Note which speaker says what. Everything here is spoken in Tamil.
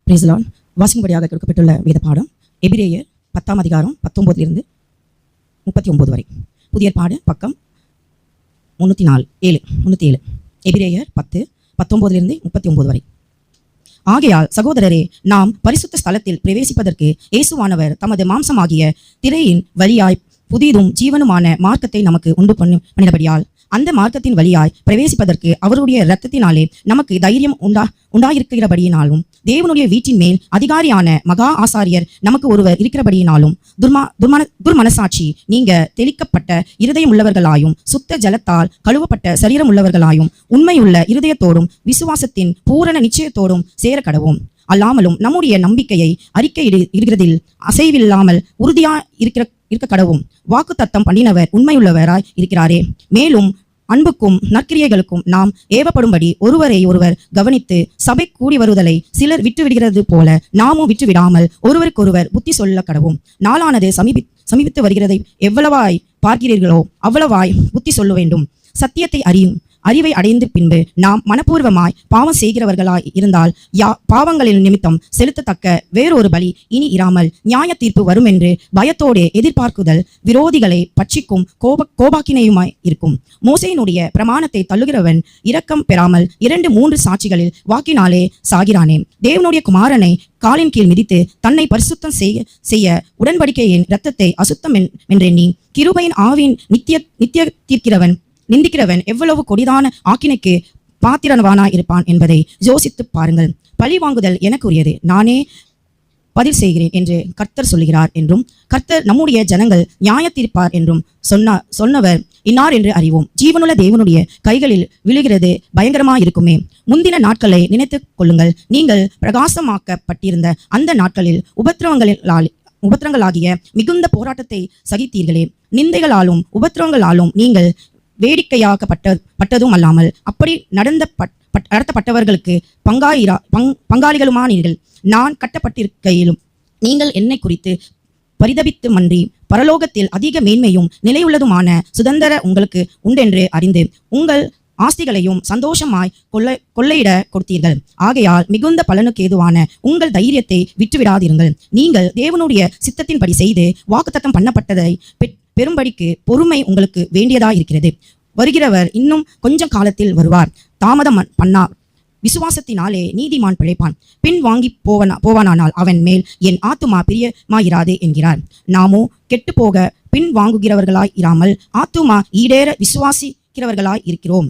Speaker 1: Praise the Lord. வாசிக்கும்படியாக கொடுக்கப்பட்டுள்ள வேத பாடம் எபிரேயர் 10ஆம் அதிகாரம் 19 39 வரை. புதிய ஏற்பாடு பக்கம் 307. எபிரேயர் 10 19 39 வரை. ஆகையால் சகோதரரே, நாம் பரிசுத்த ஸ்தலத்தில் பிரவேசிப்பதற்கு இயேசுவானவர் தமது மாம்சமாகிய திரையின் வழியாய் புதிதும் ஜீவனுமான மார்க்கத்தை நமக்கு உண்டு பண்ணினபடியால் அந்த மார்க்கத்தின் வழியாய் பிரவேசிப்பதற்கு அவருடைய இரத்தத்தினாலே நமக்கு தைரியம் உண்டாயிருக்கிறபடியினாலும் தேவனுடைய வீட்டின் மேல் அதிகாரியான மகா ஆசாரியர் நமக்கு ஒருவர் இருக்கிறபடியினாலும் துர்மனசாட்சி நீங்க தெளிக்கப்பட்ட இருதயம் உள்ளவர்களாயும் சுத்த ஜலத்தால் கழுவப்பட்ட சரீரம் உள்ளவர்களாயும் உண்மையுள்ள இருதயத்தோடும் விசுவாசத்தின் பூரண நிச்சயத்தோடும் சேர கடவும். அல்லாமலும் நம்முடைய நம்பிக்கையை அறிக்கையிடுகிறதில் அசைவில்லாமல் உறுதியா இருக்க கடவும். வாக்கு தத்தம் பண்ணினவர் உண்மையுள்ளவராய் இருக்கிறாரே. மேலும் அன்புக்கும் நற்கிரியைகளுக்கும் நாம் ஏவப்படும்படி ஒருவரை ஒருவர் கவனித்து சபை கூடி வருதலை சிலர் விட்டு விடுகிறது போல நாமும் விட்டு விடாமல் ஒருவருக்கொருவர் புத்தி சொல்ல கடவும். நாளானது சமீபித்து வருகிறதை எவ்வளவாய் பார்க்கிறீர்களோ அவ்வளவாய் புத்தி சொல்ல வேண்டும். சத்தியத்தை அறிவை அடைந்து பின்பு நாம் மனப்பூர்வமாய் பாவம் செய்கிறவர்களாய் இருந்தால் பாவங்களின் நிமித்தம் செலுத்தத்தக்க வேறொரு பலி இனி இராமல் நியாய தீர்ப்பு வரும் என்று பயத்தோடு எதிர்பார்க்குதல் விரோதிகளை பட்சிக்கும் கோபாக்கினையுமாய் இருக்கும். மோசேயினுடைய பிரமாணத்தை தள்ளுகிறவன் இரக்கம் பெறாமல் 2-3 சாட்சிகளில் வாக்கினாலே சாகிறானே. தேவனுடைய குமாரனை காலின் கீழ் மிதித்து தன்னை பரிசுத்தம் செய்ய உடன்படிக்கையின் இரத்தத்தை அசுத்தம் என்றெண்ணி கிருபையின் ஆவின் நித்திய நிந்திக்கிறவன் எவ்வளவு கொடிதான ஆக்கினைக்கு பாத்திரவானாய் இருப்பான் என்பதை யோசித்து பாருங்கள். பழி வாங்குதல் எனக்குரியது, நானே பதில் செய்கிறேன் என்று கர்த்தர் சொல்லுகிறார் என்றும் கர்த்தர் நம்முடைய ஜனங்கள் நியாய தீர்ப்பார் என்றும் சொன்னவர் இன்னார் என்று அறிவோம். ஜீவனுள்ள தேவனுடைய கைகளில் விழுகிறது பயங்கரமாயிருக்குமே. முந்தின நாட்களை நினைத்து கொள்ளுங்கள். நீங்கள் பிரகாசமாக்கப்பட்டிருந்த அந்த நாட்களில் உபத்திரவங்களாகிய மிகுந்த போராட்டத்தை சகித்தீர்களே. நிந்தைகளாலும் உபத்திரவங்களாலும் நீங்கள் வேடிக்கையாக்கப்பட்டதும் அல்லாமல் அப்படி நடத்தப்பட்டவர்களுக்கு பங்காளிகளுமானீர்கள். நான் கட்டப்பட்டிருக்கையிலும் நீங்கள் என்னை குறித்து பரிதபித்து மன்றி பரலோகத்தில் அதிக மேன்மையும் நிலையுள்ளதுமான சுதந்திர உங்களுக்கு உண்டென்று அறிந்து உங்கள் ஆஸ்திகளையும் சந்தோஷமாய் கொள்ளையிட கொடுத்தீர்கள். ஆகையால் மிகுந்த பலனுக்கு ஏதுவான உங்கள் தைரியத்தை விட்டுவிடாதீர்கள். நீங்கள் தேவனுடைய சித்தத்தின்படி செய்து வாக்குத்தத்தம் பண்ணப்பட்டதை பெரும்படிக்கு பொறுமை உங்களுக்கு வேண்டியதா இருக்கிறது. வருகிறவர் இன்னும் கொஞ்சம் காலத்தில் வருவார். தாமதம் பண்ணார். விசுவாசத்தினாலே நீதிமான் பிழைப்பான். பின் வாங்கி போவானால் அவன் மேல் என் ஆத்துமா பிரியமாயிராதே என்கிறார். நாமோ கெட்டு போக பின் வாங்குகிறவர்களாய் இராமல் ஆத்துமா ஈடேற விசுவாசிக்கிறவர்களாய் இருக்கிறோம்.